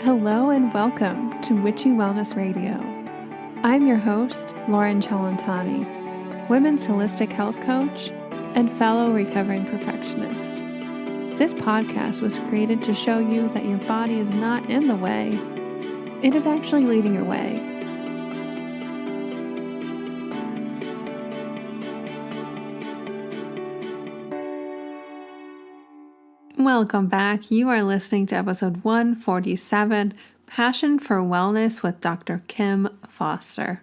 Hello and welcome to Witchy Wellness Radio. I'm your host, Lauren Chalantani, women's holistic health coach and fellow recovering perfectionist. This podcast was created to show you that your body is not in the way, it is actually leading your way. Welcome back. You are listening to episode 147, Passion for Wellness with Dr. Kim Foster.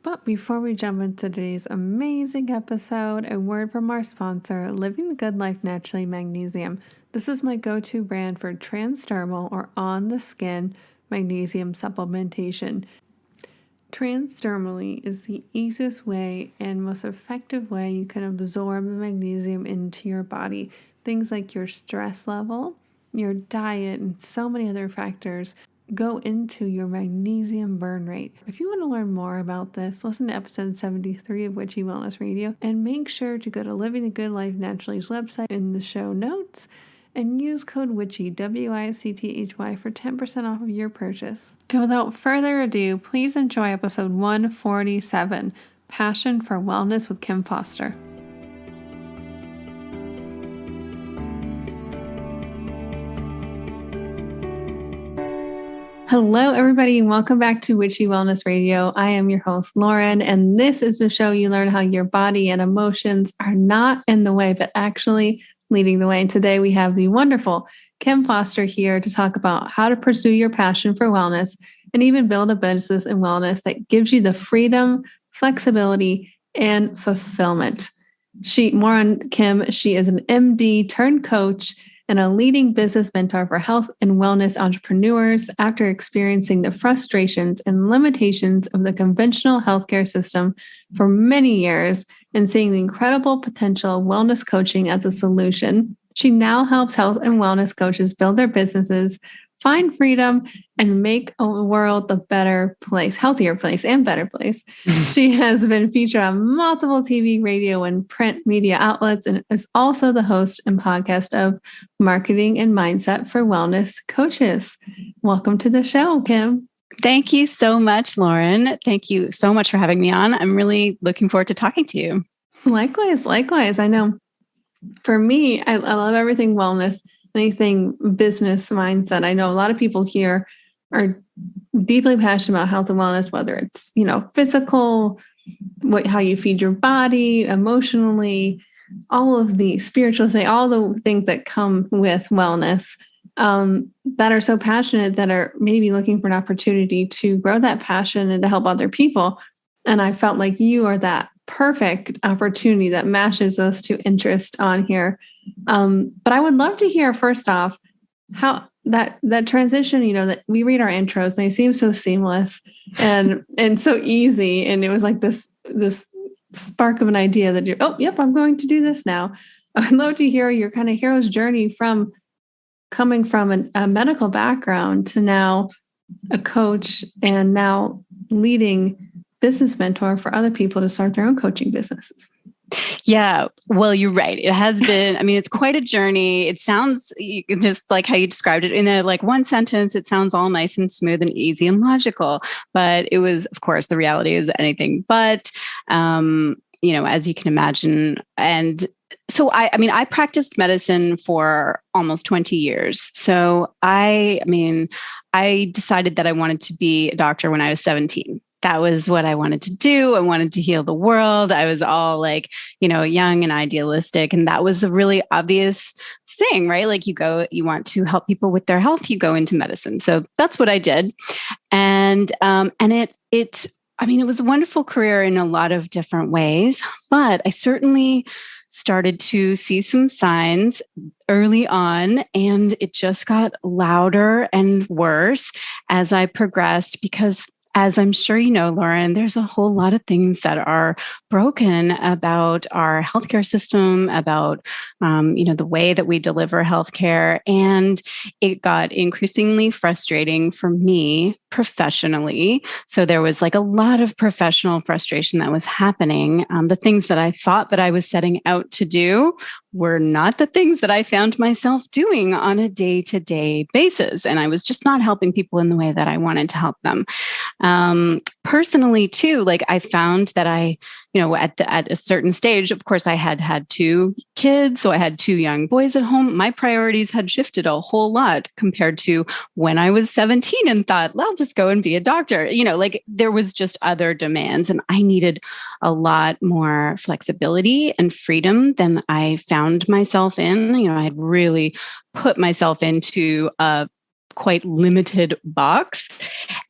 But before we jump into today's amazing episode, a word from our sponsor, Living the Good Life Naturally Magnesium. This is my go-to brand for transdermal or on-the-skin magnesium supplementation. Transdermally is the easiest way and most effective way you can absorb the magnesium into your body. Things like your stress level, your diet, and so many other factors go into your magnesium burn rate. If you want to learn more about this, listen to episode 73 of Witchy Wellness Radio and make sure to go to Living the Good Life Naturally's website in the show notes and use code WITCHY, WICTHY, for 10% off of your purchase. And without further ado, please enjoy episode 147, Passion for Wellness with Kim Foster. Hello, everybody, and welcome back to Witchy Wellness Radio. I am your host, Lauren, and this is the show you learn how your body and emotions are not in the way, but actually leading the way. And today we have the wonderful Kim Foster here to talk about how to pursue your passion for wellness and even build a business in wellness that gives you the freedom, flexibility, and fulfillment. More on Kim. She is an MD turned coach and a leading business mentor for health and wellness entrepreneurs after experiencing the frustrations and limitations of the conventional healthcare system for many years and seeing the incredible potential of wellness coaching as a solution. She now helps health and wellness coaches build their businesses, find freedom, and make a world a better place, healthier place, and better place. She has been featured on multiple TV, radio, and print media outlets, and is also the host and podcast of Marketing and Mindset for Wellness Coaches. Welcome to the show, Kim. Thank you so much, Lauren. Thank you so much for having me on. I'm really looking forward to talking to you. Likewise. I know for me, I love everything wellness. Anything business mindset. I know a lot of people here are deeply passionate about health and wellness, whether it's, physical, how you feed your body, emotionally, all of the spiritual thing, all the things that come with wellness, that are so passionate that are maybe looking for an opportunity to grow that passion and to help other people. And I felt like you are that perfect opportunity that matches those two interests on here. But I would love to hear first off how that transition, that we read our intros, they seem so seamless and so easy. And it was like this spark of an idea that I'm going to do this now. I'd love to hear your kind of hero's journey from coming from a medical background to now a coach and now leading business mentor for other people to start their own coaching businesses. Yeah, well, you're right. It has been, it's quite a journey. It sounds just like how you described it in one sentence. It sounds all nice and smooth and easy and logical, but it was, of course, the reality is anything but, as you can imagine. And so I practiced medicine for almost 20 years. So I decided that I wanted to be a doctor when I was 17. That was what I wanted to do. I wanted to heal the world. I was all young and idealistic. And that was a really obvious thing, right? Like you want to help people with their health, you go into medicine. So that's what I did. And it was a wonderful career in a lot of different ways, but I certainly started to see some signs early on, and it just got louder and worse as I progressed because, as I'm sure you know, Lauren, there's a whole lot of things that are broken about our healthcare system, about the way that we deliver healthcare, and it got increasingly frustrating for me professionally. So there was a lot of professional frustration that was happening. The things that I thought that I was setting out to do were not the things that I found myself doing on a day-to-day basis. And I was just not helping people in the way that I wanted to help them. Personally, too, like I found that at a certain stage, of course, I had 2 kids. So I had 2 young boys at home. My priorities had shifted a whole lot compared to when I was 17 and thought, well, I'll just go and be a doctor. Like there was just other demands, and I needed a lot more flexibility and freedom than I found myself in. I had really put myself into a quite limited box.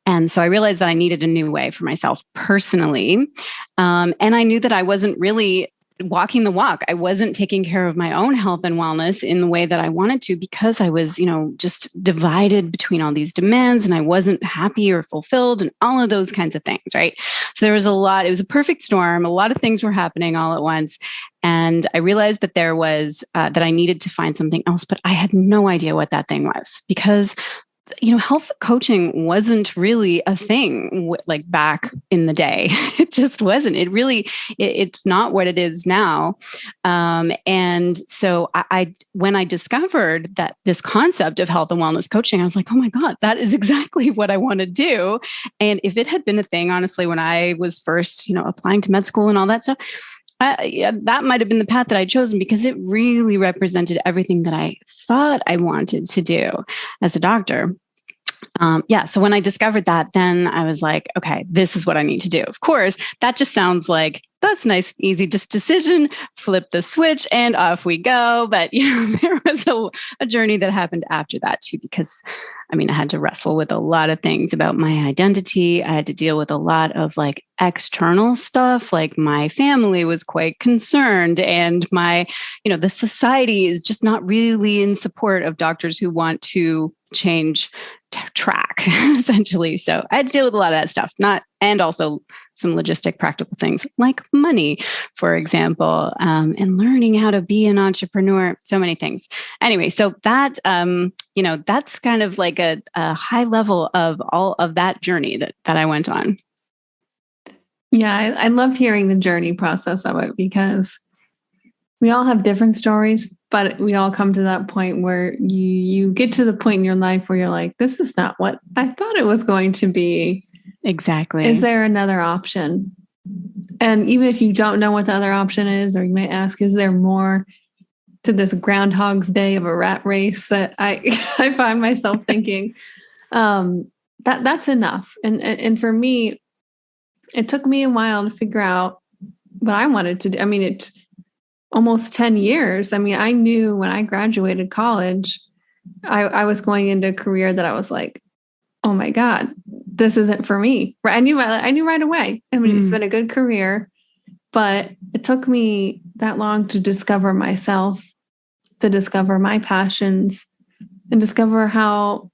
And so I realized that I needed a new way for myself personally. And I knew that I wasn't really walking the walk. I wasn't taking care of my own health and wellness in the way that I wanted to, because I was, just divided between all these demands, and I wasn't happy or fulfilled and all of those kinds of things, right? So there was it was a perfect storm. A lot of things were happening all at once. And I realized that there was, that I needed to find something else, but I had no idea what that thing was, because health coaching wasn't really a thing like back in the day. It just wasn't. It's not what it is now. And so when I discovered that this concept of health and wellness coaching, I was like, oh my God, that is exactly what I want to do. And if it had been a thing, honestly, when I was first, applying to med school and all that stuff, that might have been the path that I'd chosen, because it really represented everything that I thought I wanted to do as a doctor. So when I discovered that, then I was like, okay, this is what I need to do. Of course, that just sounds like that's nice, easy, just decision, flip the switch and off we go. But, there was a journey that happened after that too, because I had to wrestle with a lot of things about my identity. I had to deal with a lot of like external stuff. Like my family was quite concerned, and the society is just not really in support of doctors who want to change track, essentially. So I had to deal with a lot of that stuff, and also some logistic practical things like money, for example, and learning how to be an entrepreneur, so many things. Anyway, so that, that's kind of like a high level of all of that journey that I went on. Yeah, I love hearing the journey process of it, because we all have different stories, but we all come to that point where you get to the point in your life where you're like, this is not what I thought it was going to be. Exactly. Is there another option? And even if you don't know what the other option is, or you might ask, is there more to this Groundhog's Day of a rat race that I find myself thinking, that's enough. And for me, it took me a while to figure out what I wanted to do. It's almost 10 years. I knew when I graduated college, I was going into a career that I was like, oh my God, this isn't for me. I knew right away. It's been a good career, but it took me that long to discover myself, to discover my passions, and discover how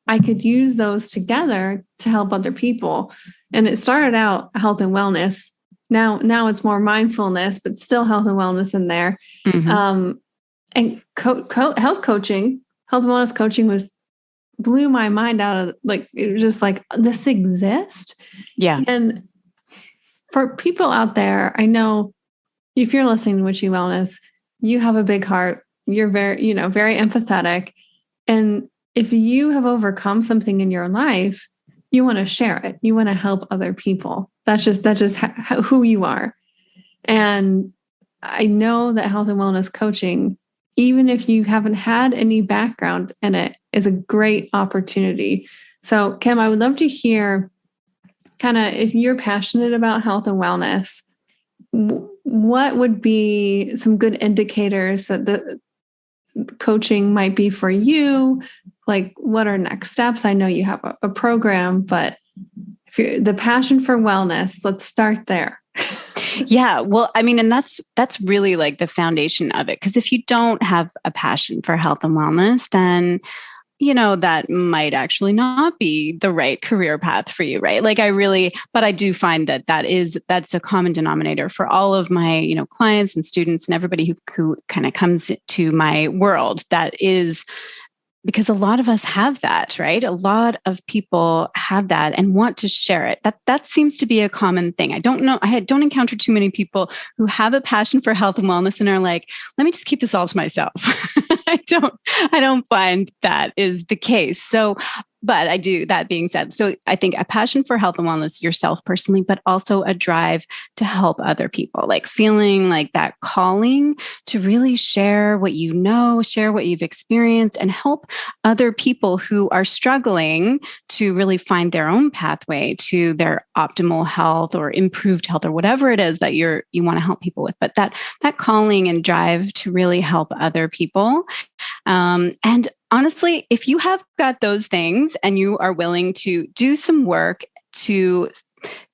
I could use those together to help other people. And it started out health and wellness. Now it's more mindfulness, but still health and wellness in there. Mm-hmm. And health coaching, health and wellness coaching blew my mind out of, like, it was just like, this exists. Yeah. And for people out there, I know if you're listening to Witchy Wellness, you have a big heart. You're very, very empathetic. And if you have overcome something in your life, you want to share it. You want to help other people. That's just who you are. And I know that health and wellness coaching, even if you haven't had any background in it, is a great opportunity. So, Kim, I would love to hear kind of, if you're passionate about health and wellness, what would be some good indicators that the coaching might be for you? Like, what are next steps? I know you have a program, but if you're the passion for wellness, let's start there. Yeah. Well, and that's really like the foundation of it. Because if you don't have a passion for health and wellness, then, that might actually not be the right career path for you, right? But I do find that's a common denominator for all of my, clients and students and everybody who kind of comes to my world. That is because a lot of us have that, right? A lot of people have that and want to share it. That seems to be a common thing. I don't know. Don't encounter too many people who have a passion for health and wellness and are like, let me just keep this all to myself. I don't find that is the case. So, but I do, that being said, so I think a passion for health and wellness yourself personally, but also a drive to help other people, like feeling like that calling to really share what you know, share what you've experienced, and help other people who are struggling to really find their own pathway to their optimal health or improved health or whatever it is that you want to help people with. But that calling and drive to really help other people. And honestly, if you have got those things and you are willing to do some work to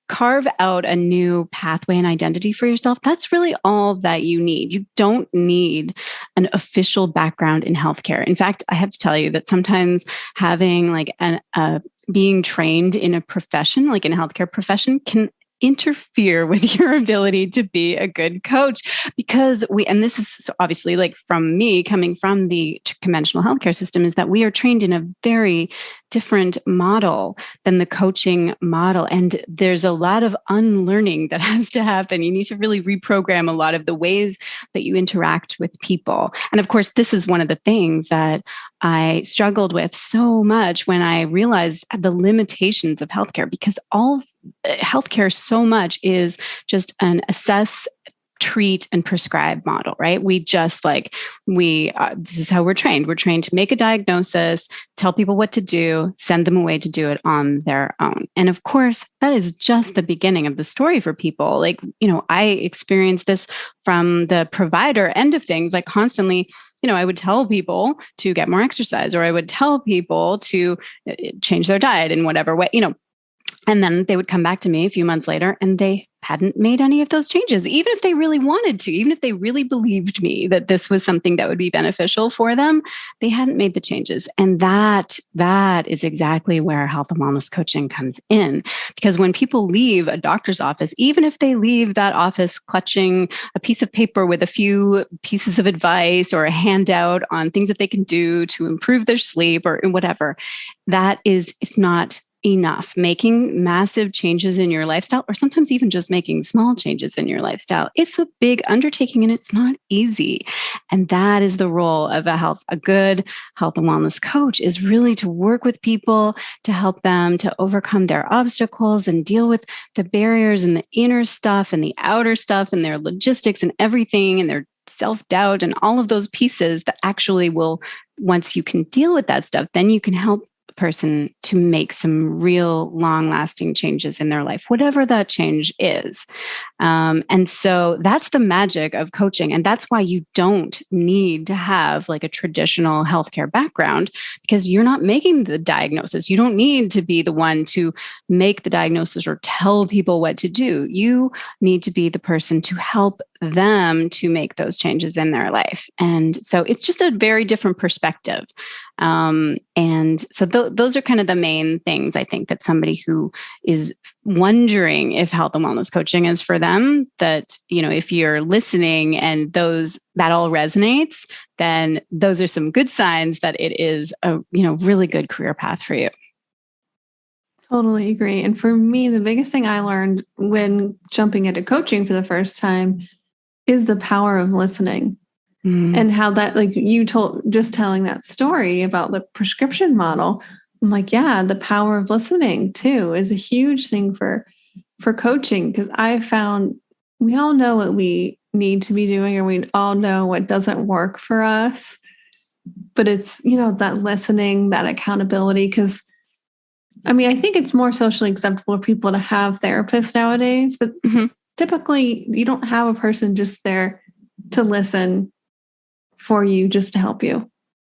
carve out a new pathway and identity for yourself, that's really all that you need. You don't need an official background in healthcare. In fact, I have to tell you that sometimes having like being trained in a profession, like in a healthcare profession, can interfere with your ability to be a good coach, because and this is obviously like from me coming from the conventional healthcare system, is that we are trained in a very different model than the coaching model. And there's a lot of unlearning that has to happen. You need to really reprogram a lot of the ways that you interact with people. And of course, this is one of the things that I struggled with so much when I realized the limitations of healthcare, because all healthcare so much is just an assess, treat, and prescribe model, right? This is how we're trained. We're trained to make a diagnosis, tell people what to do, send them away to do it on their own. And of course, that is just the beginning of the story for people. Like, I experienced this from the provider end of things, like constantly. I would tell people to get more exercise, or I would tell people to change their diet in whatever way, and then they would come back to me a few months later and they hadn't made any of those changes, even if they really wanted to, even if they really believed me that this was something that would be beneficial for them, they hadn't made the changes. And that is exactly where health and wellness coaching comes in. Because when people leave a doctor's office, even if they leave that office clutching a piece of paper with a few pieces of advice or a handout on things that they can do to improve their sleep or whatever, it's not enough. Making massive changes in your lifestyle, or sometimes even just making small changes in your lifestyle, it's a big undertaking and it's not easy. And that is the role of a good health and wellness coach, is really to work with people to help them to overcome their obstacles and deal with the barriers and the inner stuff and the outer stuff and their logistics and everything and their self-doubt and all of those pieces that actually will, once you can deal with that stuff, then you can help person to make some real long-lasting changes in their life, whatever that change is. And so that's the magic of coaching. And that's why you don't need to have like a traditional healthcare background, because you're not making the diagnosis. You don't need to be the one to make the diagnosis or tell people what to do. You need to be the person to help them to make those changes in their life. And so it's just a very different perspective. And so those are kind of the main things, I think, that somebody who is wondering if health and wellness coaching is for them, that, if you're listening and that all resonates, then those are some good signs that it is a, really good career path for you. Totally agree. And for me, the biggest thing I learned when jumping into coaching for the first time is the power of listening. And how that, like just telling that story about the prescription model, I'm like, yeah, the power of listening too is a huge thing for coaching, because I found we all know what we need to be doing, or we all know what doesn't work for us. But it's, that listening, that accountability, because I think it's more socially acceptable for people to have therapists nowadays, but typically you don't have a person just there to listen for you, just to help you.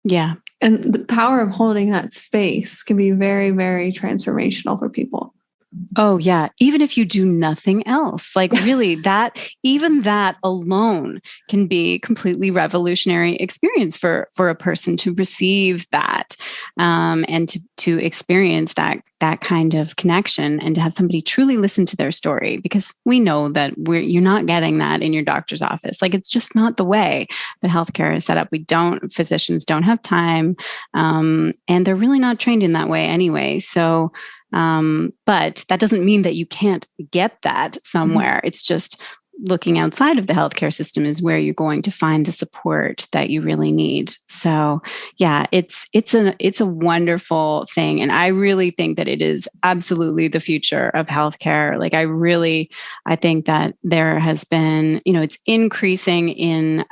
Yeah. And the power of holding that space can be very, very transformational for people. Oh, yeah. Even if you do nothing else, like really even that alone can be completely revolutionary experience for a person to receive that. and to experience that kind of connection and to have somebody truly listen to their story, because we know that you're not getting that in your doctor's office. Like, it's just not the way that healthcare is set up. Physicians don't have time, and they're really not trained in that way anyway. So, but that doesn't mean that you can't get that somewhere. Mm-hmm. It's just looking outside of the healthcare system is where you're going to find the support that you really need. So yeah, it's a wonderful thing. And I really think that it is absolutely the future of healthcare. Like, I think that there has been, it's increasing in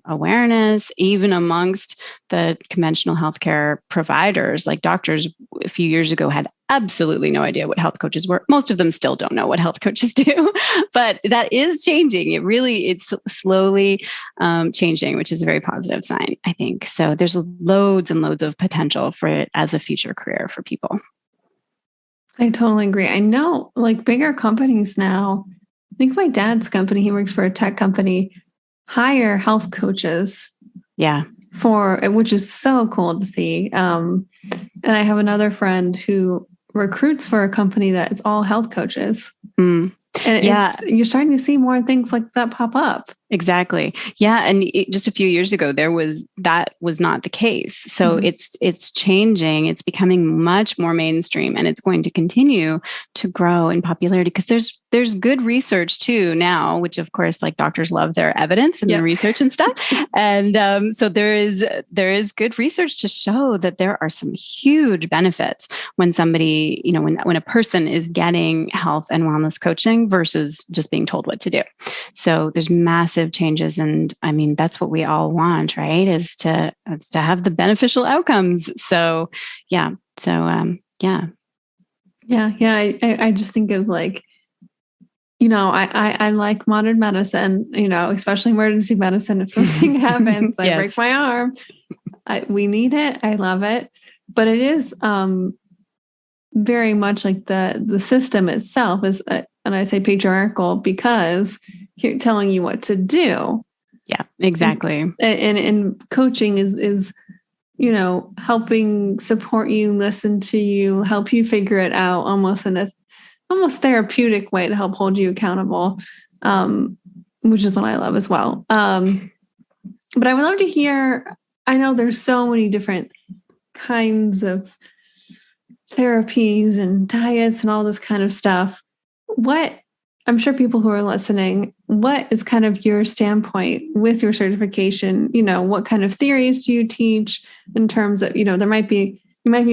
awareness, even amongst the conventional healthcare providers. Like, doctors a few years ago had absolutely no idea what health coaches were. Most of them still don't know what health coaches do, but that is changing. It's slowly changing, which is a very positive sign, I think. So there's loads and loads of potential for it as a future career for people. I totally agree. I know, like, bigger companies now, I think my dad's company, he works for a tech company, hire health coaches. Yeah. Which is so cool to see. And I have another friend who recruits for a company that it's all health coaches. Mm. And you're starting to see more things like that pop up. Exactly. Yeah. And just a few years ago, that was not the case. So it's changing. It's becoming much more mainstream, and it's going to continue to grow in popularity, because there's good research too now, which of course, like, doctors love their evidence and their research and stuff. And so there is good research to show that there are some huge benefits when somebody, when a person is getting health and wellness coaching versus just being told what to do. So there's massive changes. And I mean, that's what we all want, right? Is to have the beneficial outcomes. So yeah. Yeah. I just think of, like, I like modern medicine, especially emergency medicine. If something happens, I break my arm, we need it. I love it. But it is very much like the system itself is, and I say patriarchal, because you're telling you what to do. Yeah, exactly. And coaching is helping support you, listen to you, help you figure it out, almost in a almost therapeutic way to help hold you accountable, which is what I love as well. But I would love to hear, I know there's so many different kinds of therapies and diets and all this kind of stuff. I'm sure people who are listening, what is kind of your standpoint with your certification? What kind of theories do you teach in terms of, you might be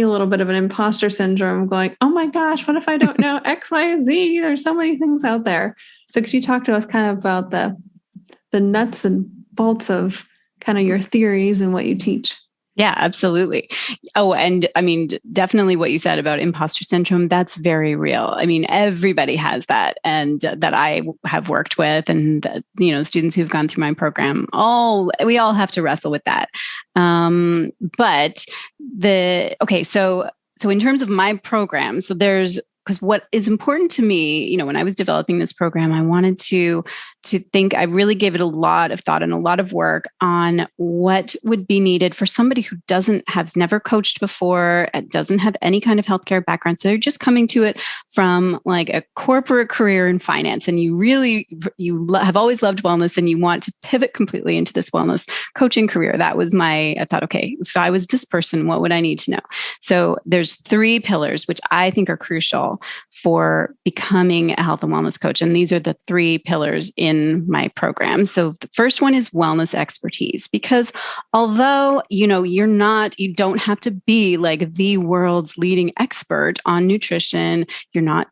a little bit of an imposter syndrome going, oh my gosh, what if I don't know X, Y, Z? There's so many things out there. So could you talk to us kind of about the nuts and bolts of kind of your theories and what you teach? Yeah, absolutely. Oh, and I mean, definitely what you said about imposter syndrome, that's very real. I mean, everybody has that, and that I have worked with, and students who've gone through my program, we all have to wrestle with that. So in terms of my program, because what is important to me, when I was developing this program, I wanted to think, I really gave it a lot of thought and a lot of work on what would be needed for somebody who has never coached before, doesn't have any kind of healthcare background. So they're just coming to it from like a corporate career in finance, and you have always loved wellness, and you want to pivot completely into this wellness coaching career. I thought, okay, if I was this person, what would I need to know? So there's 3 pillars, which I think are crucial for becoming a health and wellness coach. And these are the 3 pillars in my program. So the first one is wellness expertise, because although, you don't have to be like the world's leading expert on nutrition, you're not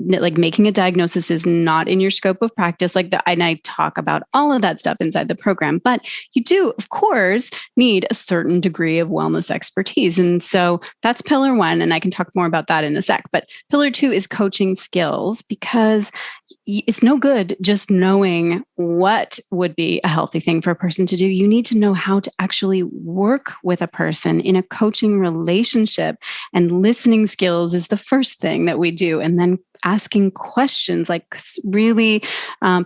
like making a diagnosis is not in your scope of practice and I talk about all of that stuff inside the program, but you do, of course, need a certain degree of wellness expertise. And so that's pillar 1. And I can talk more about that in a sec. But pillar 2 is coaching skills, because it's no good just knowing what would be a healthy thing for a person to do, you need to know how to actually work with a person in a coaching relationship. And listening skills is the first thing that we do. And then asking questions, like really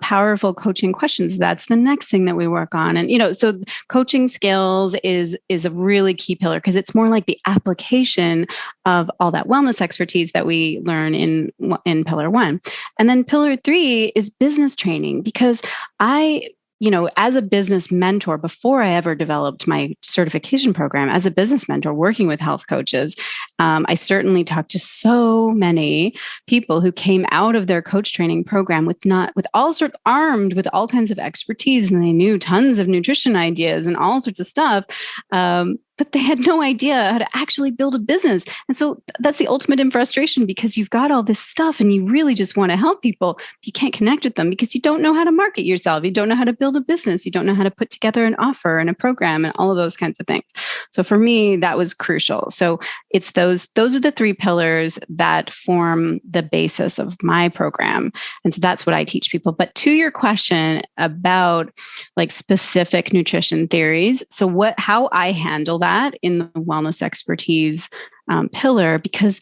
powerful coaching questions, that's the next thing that we work on. And, so coaching skills is a really key pillar, because it's more like the application of all that wellness expertise that we learn in pillar 1. And then pillar 3 is business training, because as a business mentor, before I ever developed my certification program, as a business mentor working with health coaches, I certainly talked to so many people who came out of their coach training program armed with all kinds of expertise, and they knew tons of nutrition ideas and all sorts of stuff. But they had no idea how to actually build a business. And so that's the ultimate in frustration, because you've got all this stuff and you really just want to help people. But you can't connect with them because you don't know how to market yourself. You don't know how to build a business. You don't know how to put together an offer and a program and all of those kinds of things. So for me, that was crucial. So it's those are the 3 pillars that form the basis of my program. And so that's what I teach people. But to your question about like specific nutrition theories, so how I handle that in the wellness expertise pillar, because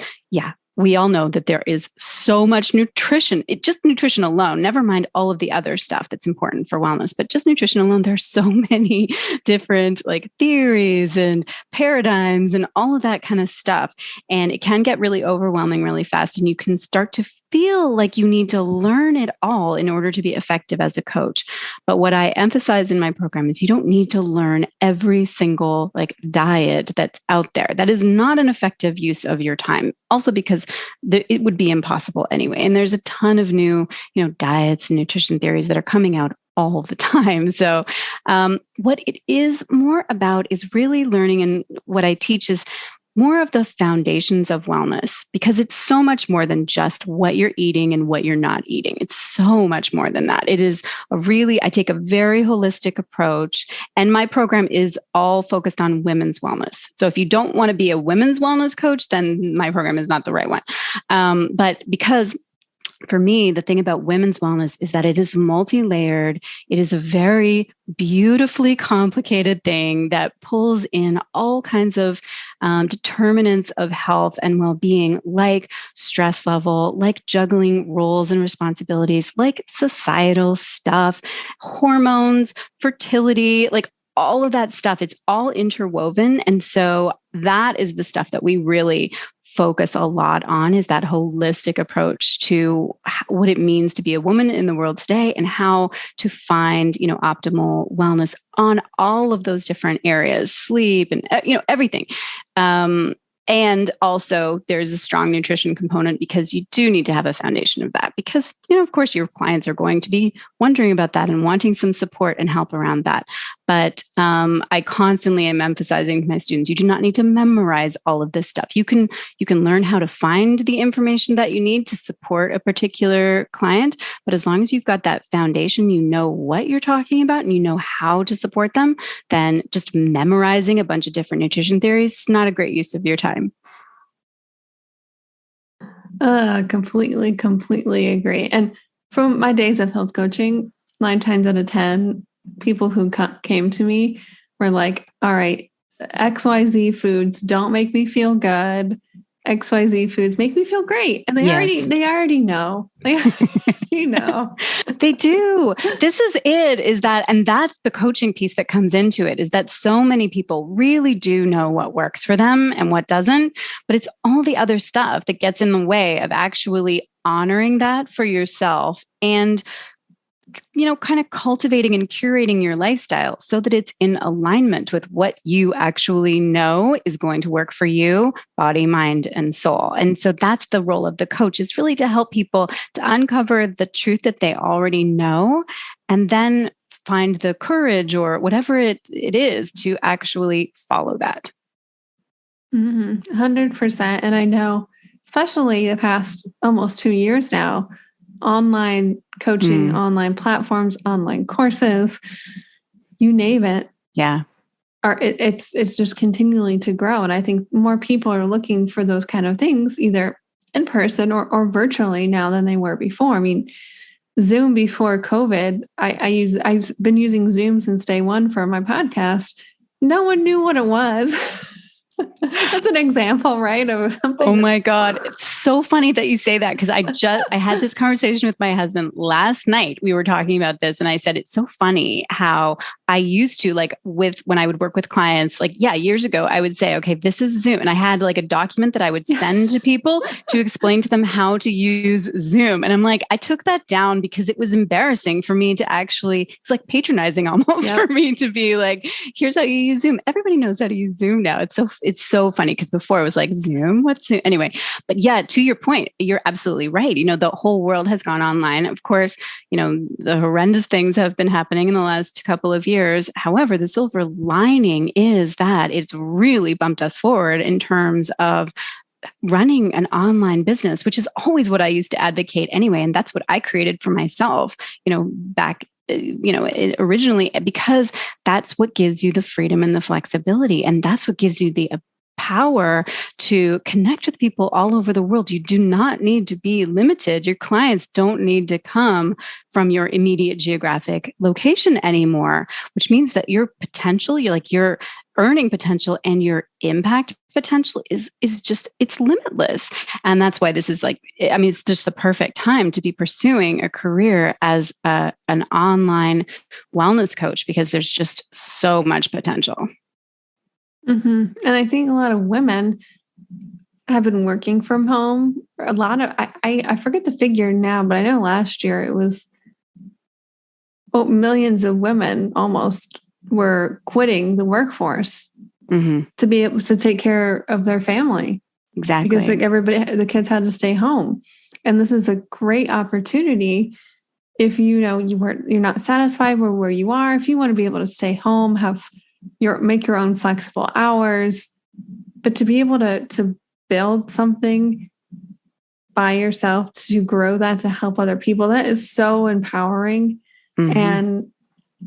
we all know that there is so much nutrition. Just nutrition alone, never mind all of the other stuff that's important for wellness, but just nutrition alone, there's so many different like theories and paradigms and all of that kind of stuff. And it can get really overwhelming really fast. And you can start to feel like you need to learn it all in order to be effective as a coach. But what I emphasize in my program is you don't need to learn every single like diet that's out there. That is not an effective use of your time. Also because it would be impossible anyway. And there's a ton of new, diets and nutrition theories that are coming out all the time. So what it is more about is really learning, and what I teach is more of the foundations of wellness, because it's so much more than just what you're eating and what you're not eating. It's so much more than that. It is I take a very holistic approach, and my program is all focused on women's wellness. So if you don't want to be a women's wellness coach, then my program is not the right one. But because for me, the thing about women's wellness is that it is multi-layered. It is a very beautifully complicated thing that pulls in all kinds of determinants of health and well-being, like stress level, like juggling roles and responsibilities, like societal stuff, hormones, fertility, like all of that stuff. It's all interwoven. And so that is the stuff that we really focus a lot on, is that holistic approach to what it means to be a woman in the world today, and how to find, optimal wellness on all of those different areas, sleep and, everything. And also there's a strong nutrition component, because you do need to have a foundation of that, because, of course, your clients are going to be wondering about that and wanting some support and help around that. But I constantly am emphasizing to my students, you do not need to memorize all of this stuff. You can learn how to find the information that you need to support a particular client. But as long as you've got that foundation, you know what you're talking about and you know how to support them, then just memorizing a bunch of different nutrition theories is not a great use of your time. Completely agree. And from my days of health coaching, 9 times out of 10, people who came to me were like, all right, XYZ foods don't make me feel good. XYZ foods make me feel great. And they already know. They already know. They do. This is it, and that's the coaching piece that comes into it, is that so many people really do know what works for them and what doesn't, but it's all the other stuff that gets in the way of actually honoring that for yourself and kind of cultivating and curating your lifestyle so that it's in alignment with what you actually know is going to work for you, body, mind, and soul. And so that's the role of the coach, is really to help people to uncover the truth that they already know, and then find the courage or whatever it is to actually follow that. 100%. And I know, especially the past almost 2 years now, online coaching, online platforms, online courses, you name it. Yeah. It's just continuing to grow. And I think more people are looking for those kind of things, either in person or virtually now than they were before. I mean, Zoom before COVID. I've been using Zoom since day one for my podcast. No one knew what it was. That's an example, right? Of something. Oh my God. It's so funny that you say that, because I had this conversation with my husband last night. We were talking about this and I said, it's so funny how I used to, like, when I would work with clients, like, yeah, years ago, I would say, okay, this is Zoom. And I had like a document that I would send to people to explain to them how to use Zoom. And I'm like, I took that down because it was embarrassing for me to actually, it's like patronizing almost for me to be like, here's how you use Zoom. Everybody knows how to use Zoom now. It's so funny, because before it was like, Zoom, what's Zoom? Anyway, but yeah, to your point, you're absolutely right. The whole world has gone online. Of course, the horrendous things have been happening in the last couple of years. However, the silver lining is that it's really bumped us forward in terms of running an online business, which is always what I used to advocate anyway. And that's what I created for myself, back originally, because that's what gives you the freedom and the flexibility. And that's what gives you the power to connect with people all over the world. You do not need to be limited. Your clients don't need to come from your immediate geographic location anymore, which means that your potential, your earning potential and your impact potential is just, it's limitless. And that's why this is it's just the perfect time to be pursuing a career as an online wellness coach, because there's just so much potential. Mm-hmm. And I think a lot of women have been working from home. A lot of, I forget the figure now, but I know last year it was millions of women almost were quitting the workforce to be able to take care of their family. Exactly. Because the kids had to stay home. And this is a great opportunity if you're not satisfied with where you are, if you want to be able to stay home, make your own flexible hours, but to be able to build something by yourself, to grow that, to help other people, that is so empowering. And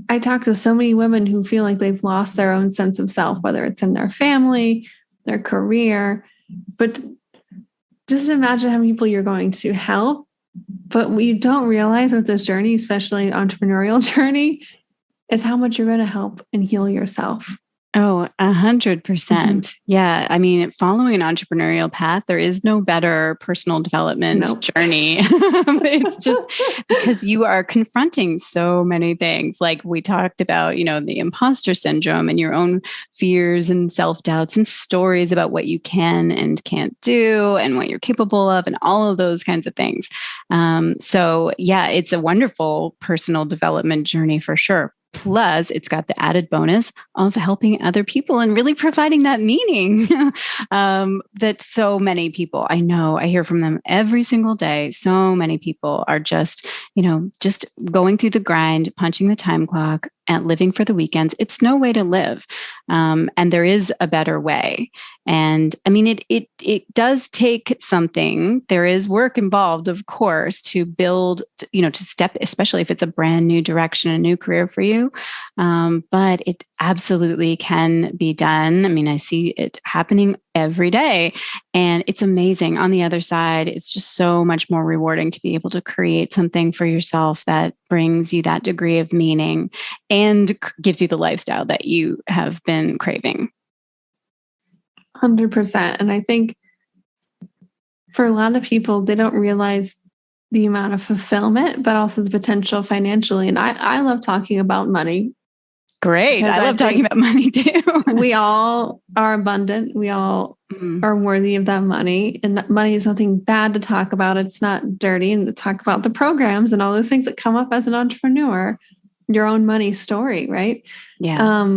I talk to so many women who feel like they've lost their own sense of self, whether it's in their family, their career, but just imagine how many people you're going to help. But what you don't realize with this journey, especially entrepreneurial journey, is how much you're going to help and heal yourself. Oh, 100%. Yeah. I mean, following an entrepreneurial path, there is no better personal development journey. It's just because you are confronting so many things. Like we talked about, the imposter syndrome and your own fears and self-doubts and stories about what you can and can't do and what you're capable of and all of those kinds of things. So yeah, it's a wonderful personal development journey for sure. Plus, it's got the added bonus of helping other people and really providing that meaning that so many people, I hear from them every single day. So many people are just going through the grind, punching the time clock and living for the weekends. It's no way to live. And there is a better way. And I mean, it does take something. There is work involved, of course, to build, to step, especially if it's a brand new direction, a new career for you. But it absolutely can be done. I mean, I see it happening every day and it's amazing. On the other side, it's just so much more rewarding to be able to create something for yourself that brings you that degree of meaning and gives you the lifestyle that you have been craving. 100%. And I think for a lot of people, they don't realize the amount of fulfillment, but also the potential financially. And I love talking about money. Great. I love talking about money too. We all are abundant. We all are worthy of that money. And that money is nothing bad to talk about. It's not dirty. And to talk about the programs and all those things that come up as an entrepreneur, your own money story, right? Yeah.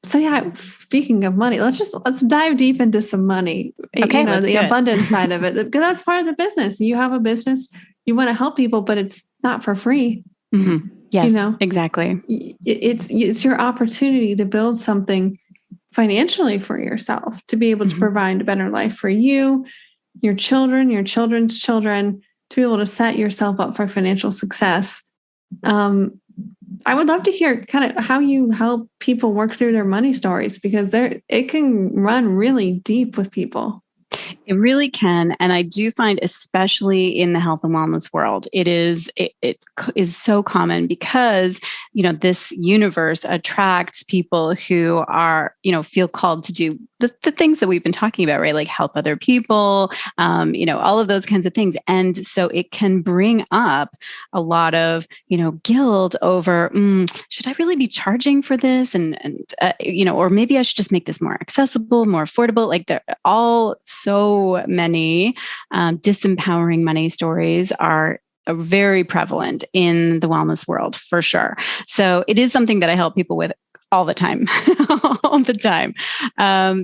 So yeah, speaking of money, let's dive deep into some money. Okay, the abundance side of it, because that's part of the business. You have a business, you want to help people, but it's not for free. Mm-hmm. Yes, exactly. It's your opportunity to build something financially for yourself, to be able to provide a better life for you, your children, your children's children, to be able to set yourself up for financial success. I would love to hear kind of how you help people work through their money stories, because it can run really deep with people. It really can. And I do find, especially in the health and wellness world, it is so common because, this universe attracts people who are, feel called to do the things that we've been talking about, right? Like help other people, all of those kinds of things. And so it can bring up a lot of, guilt over, should I really be charging for this? And or maybe I should just make this more accessible, more affordable. Like they're all so many disempowering money stories are very prevalent in the wellness world for sure. So it is something that I help people with all the time, all the time.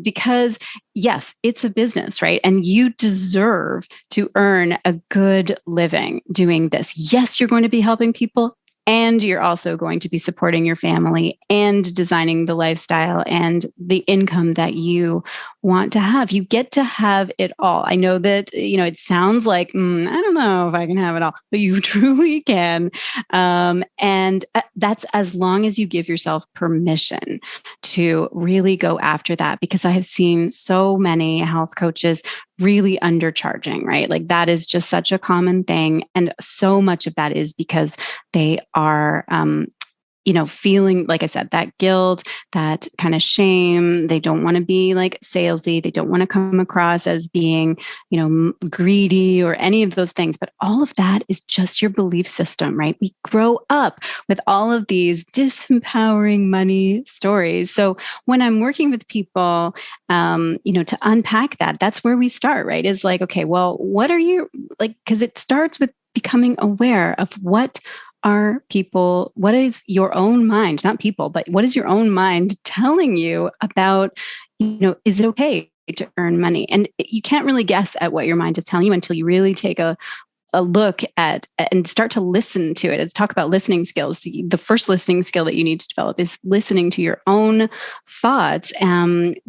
Because yes, it's a business, right? And you deserve to earn a good living doing this. Yes, you're going to be helping people, and you're also going to be supporting your family and designing the lifestyle and the income that you want to have. You get to have it all. I know that, it sounds like, I don't know if I can have it all, but you truly can. And that's as long as you give yourself permission to really go after that, because I have seen so many health coaches really undercharging, right? Like that is just such a common thing. And so much of that is because they are, feeling, like I said, that guilt, that kind of shame. They don't want to be like salesy. They don't want to come across as being, greedy or any of those things. But all of that is just your belief system, right? We grow up with all of these disempowering money stories. So when I'm working with people, to unpack that, that's where we start, right? Is like, okay, well, what are you like? Because it starts with becoming aware of what is your own mind, not people, but what is your own mind telling you about, is it okay to earn money? And you can't really guess at what your mind is telling you until you really take a look at and start to listen to it. Talk about listening skills. The first listening skill that you need to develop is listening to your own thoughts,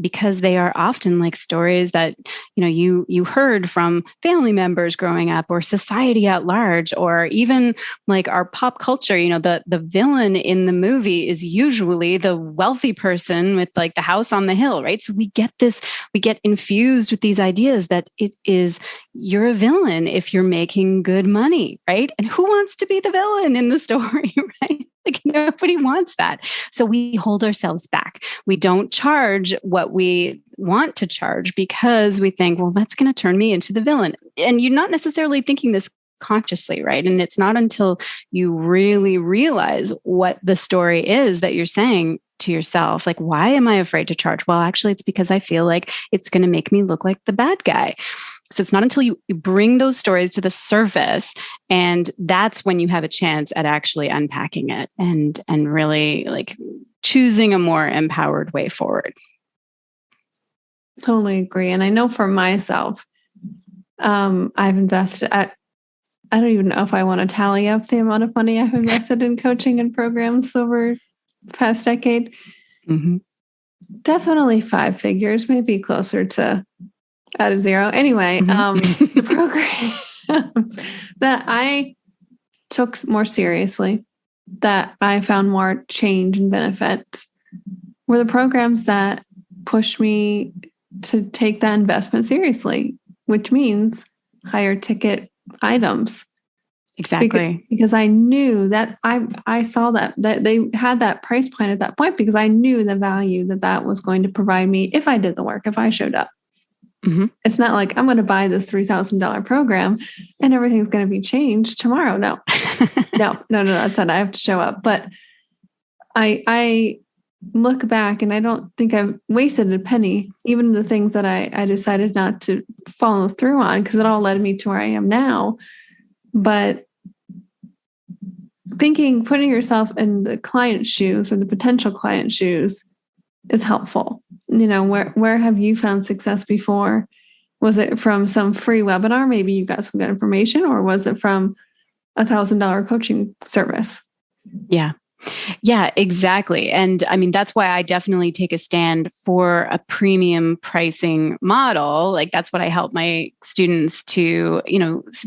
because they are often like stories that you heard from family members growing up, or society at large, or even like our pop culture. The villain in the movie is usually the wealthy person with like the house on the hill, right? So we get infused with these ideas that you're a villain if you're making good money, right? And who wants to be the villain in the story, right? Like nobody wants that. So we hold ourselves back. We don't charge what we want to charge because we think, well, that's going to turn me into the villain. And you're not necessarily thinking this consciously, right? And it's not until you really realize what the story is that you're saying to yourself, like, why am I afraid to charge? Well, actually, it's because I feel like it's going to make me look like the bad guy. So it's not until you bring those stories to the surface, and that's when you have a chance at actually unpacking it and really like choosing a more empowered way forward. Totally agree. And I know for myself, I've invested I don't even know if I want to tally up the amount of money I've invested in coaching and programs over the past decade. Mm-hmm. Definitely 5 figures, maybe closer to out of 0. Anyway, the programs that I took more seriously, that I found more change and benefits, were the programs that pushed me to take that investment seriously, which means higher ticket items. Exactly. Because I knew that I saw that they had that price point at that point, because I knew the value that was going to provide me if I did the work, if I showed up. Mm-hmm. It's not like I'm going to buy this $3,000 program and everything's going to be changed tomorrow. No, no, that's not. I have to show up. But I look back and I don't think I've wasted a penny, even the things that I decided not to follow through on, because it all led me to where I am now. But putting yourself in the client's shoes or the potential client's shoes is helpful. Where have you found success before? Was it from some free webinar? Maybe you got some good information, or was it from $1,000 coaching service? Yeah. Yeah, exactly. And I mean, that's why I definitely take a stand for a premium pricing model. Like that's what I help my students to,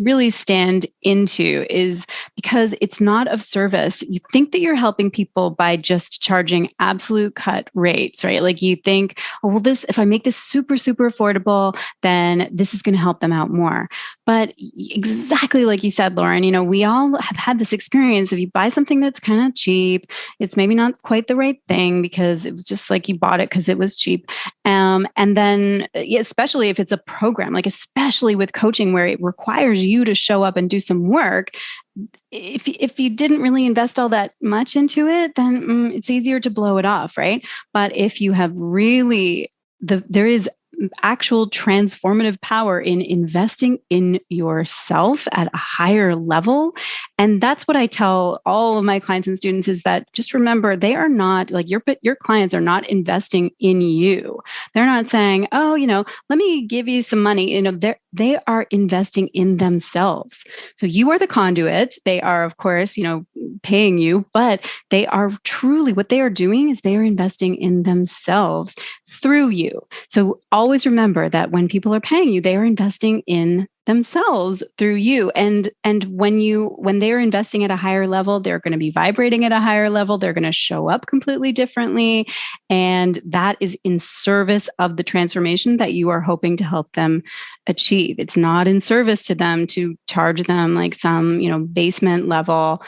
really stand into, is because it's not of service. You think that you're helping people by just charging absolute cut rates, right? Like you think, oh, well, if I make this super, super affordable, then this is going to help them out more. But exactly like you said, Lauren, we all have had this experience. If you buy something that's kind of cheap, it's maybe not quite the right thing because it was just like you bought it because it was cheap. And then, especially if it's a program, like especially with coaching where it requires you to show up and do some work, if you didn't really invest all that much into it, then it's easier to blow it off, right? But if you have really, there is actual transformative power in investing in yourself at a higher level. And that's what I tell all of my clients and students, is that just remember, they are not like your clients are not investing in you. They're not saying, oh, let me give you some money. They are investing in themselves. So you are the conduit. They are, of course, paying you, but they are truly, what they are doing is they are investing in themselves through you. So always remember that when people are paying you, they are investing in themselves through you. And when they're investing at a higher level, they're going to be vibrating at a higher level. They're going to show up completely differently. And that is in service of the transformation that you are hoping to help them achieve. It's not in service to them to charge them like some, basement level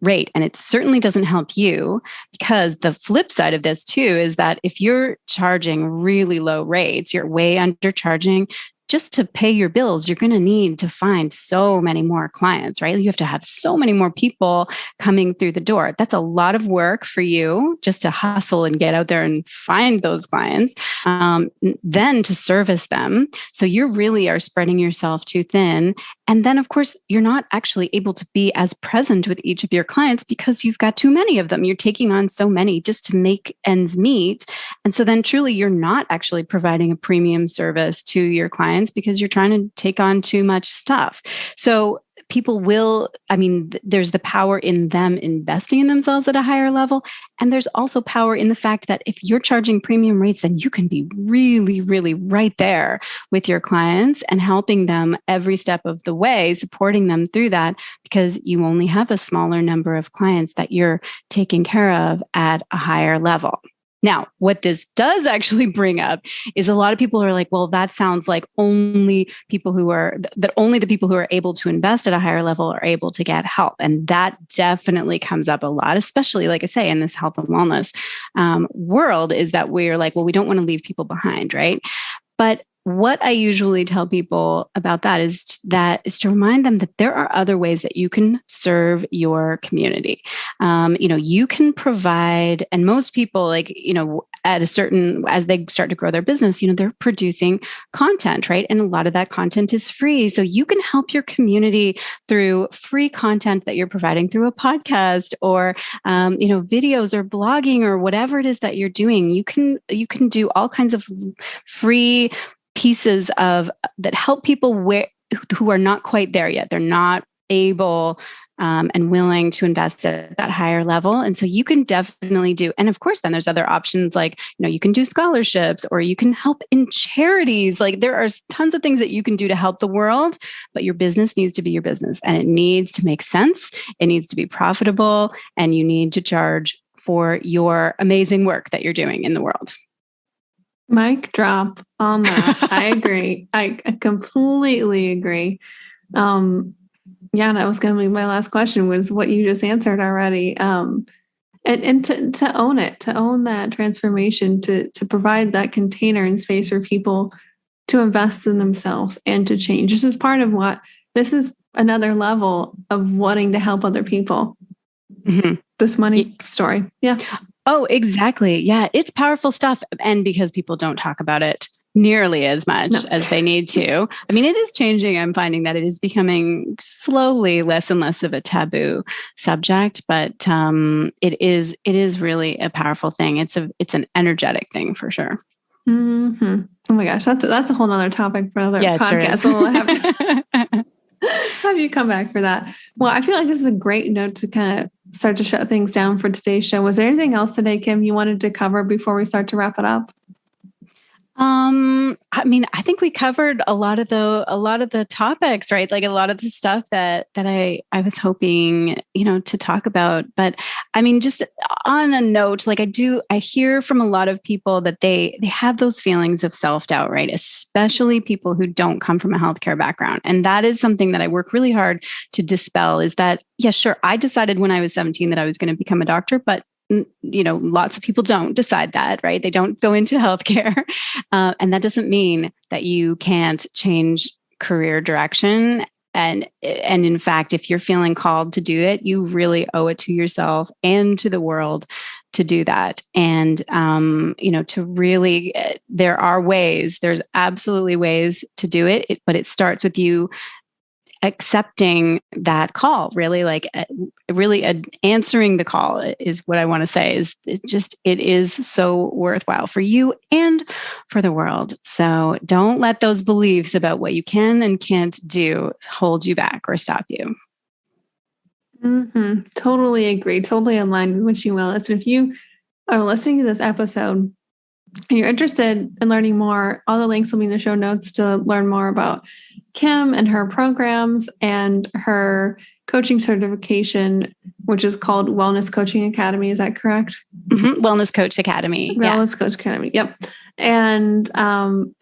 rate. And it certainly doesn't help you, because the flip side of this too is that if you're charging really low rates, you're way undercharging. Just to pay your bills, you're going to need to find so many more clients, right? You have to have so many more people coming through the door. That's a lot of work for you just to hustle and get out there and find those clients, then to service them. So you really are spreading yourself too thin. And then, of course, you're not actually able to be as present with each of your clients because you've got too many of them. You're taking on so many just to make ends meet. And so then truly, you're not actually providing a premium service to your clients because you're trying to take on too much stuff. So people there's the power in them investing in themselves at a higher level. And there's also power in the fact that if you're charging premium rates, then you can be really, really right there with your clients and helping them every step of the way, supporting them through that, because you only have a smaller number of clients that you're taking care of at a higher level. Now, what this does actually bring up is a lot of people are like, well, that sounds like only the people who are able to invest at a higher level are able to get help. And that definitely comes up a lot, especially, like I say, in this health and wellness world, is that we're like, well, we don't want to leave people behind, right? But what I usually tell people about that is to remind them that there are other ways that you can serve your community. You can provide, and most people, as they start to grow their business, they're producing content, right? And a lot of that content is free. So you can help your community through free content that you're providing through a podcast or, videos or blogging or whatever it is that you're doing. You can do all kinds of free pieces that help people who are not quite there yet. They're not able and willing to invest at that higher level. And so you can definitely do. And of course, then there's other options like, you can do scholarships or you can help in charities. Like there are tons of things that you can do to help the world, but your business needs to be your business and it needs to make sense. It needs to be profitable, and you need to charge for your amazing work that you're doing in the world. Mic drop on that. I agree. I completely agree. That was going to be my last question, was what you just answered already. And to own it, to own that transformation, to provide that container and space for people to invest in themselves and to change. This is another level of wanting to help other people. Mm-hmm. This money story. Yeah. Oh, exactly. Yeah, it's powerful stuff. And because people don't talk about it nearly as much as they need to. I mean, it is changing. I'm finding that it is becoming slowly less and less of a taboo subject, but it is really a powerful thing. It's an energetic thing for sure. Mm-hmm. Oh my gosh, that's a whole nother topic for another podcast. Sure. We'll have to have you come back for that. Well, I feel like this is a great note to kind of start to shut things down for today's show. Was there anything else today, Kim, you wanted to cover before we start to wrap it up? I mean, I think we covered a lot of the topics, right? Like a lot of the stuff that I was hoping, to talk about. But I mean, just on a note, like I hear from a lot of people that they have those feelings of self-doubt, right? Especially people who don't come from a healthcare background. And that is something that I work really hard to dispel, is that, yeah, sure, I decided when I was 17 that I was going to become a doctor, but lots of people don't decide that, right? They don't go into healthcare. And that doesn't mean that you can't change career direction. And in fact, if you're feeling called to do it, you really owe it to yourself and to the world to do that. And, to really, there's absolutely ways to do it, but it starts with you accepting that call, really, answering the call is what I want to say. It is so worthwhile for you and for the world. So don't let those beliefs about what you can and can't do hold you back or stop you. Mm-hmm. Totally agree. Totally aligned with Witchy Wellness. And if you are listening to this episode and you're interested in learning more, all the links will be in the show notes to learn more about Kim and her programs and her coaching certification, which is called Wellness Coaching Academy. Is that correct? Mm-hmm. Wellness Coach Academy. Wellness Coach Academy. Yep. And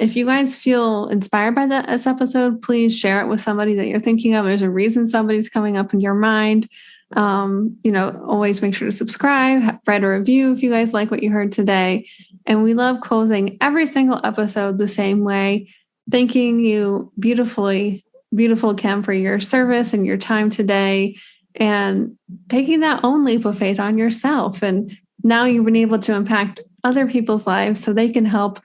if you guys feel inspired by this episode, please share it with somebody that you're thinking of. There's a reason somebody's coming up in your mind. Always make sure to subscribe, write a review if you guys like what you heard today. And we love closing every single episode the same way. Thanking you beautiful Kim, for your service and your time today and taking that own leap of faith on yourself. And now you've been able to impact other people's lives so they can help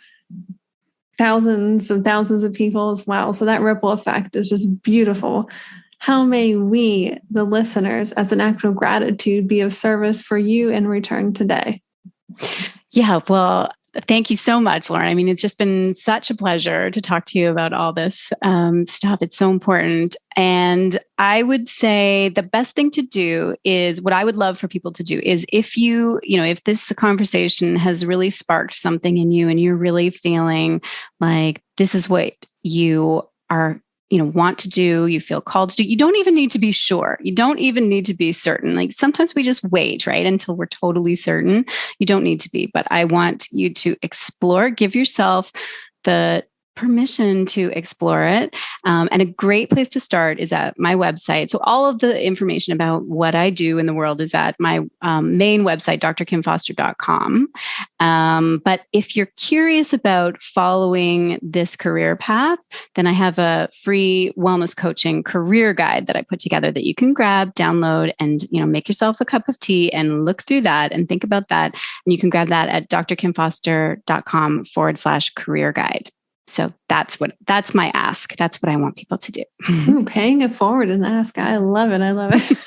thousands and thousands of people as well. So that ripple effect is just beautiful. How may we, the listeners, as an act of gratitude, be of service for you in return today? Yeah, well, thank you so much, Lauren. I mean, it's just been such a pleasure to talk to you about all this stuff. It's so important. And I would say the best thing to do is, what I would love for people to do is, if this conversation has really sparked something in you and you're really feeling like this is what you are want to do, you feel called to do, you don't even need to be sure. You don't even need to be certain. Like sometimes we just wait, right? Until we're totally certain. You don't need to be, but I want you to explore, give yourself the permission to explore it. And a great place to start is at my website. So all of the information about what I do in the world is at my main website, drkimfoster.com. But if you're curious about following this career path, then I have a free wellness coaching career guide that I put together that you can grab, download, and make yourself a cup of tea and look through that and think about that. And you can grab that at drkimfoster.com/career guide. So that's my ask. That's what I want people to do. Ooh, paying it forward and ask. I love it.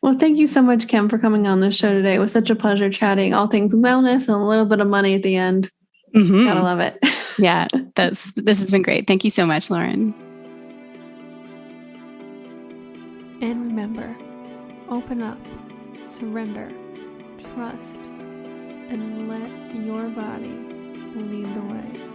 Well, thank you so much, Kim, for coming on the show today. It was such a pleasure chatting all things wellness and a little bit of money at the end. Mm-hmm. Gotta love it. Yeah, this has been great. Thank you so much, Lauren. And remember, open up, surrender, trust, and let your body lead the way.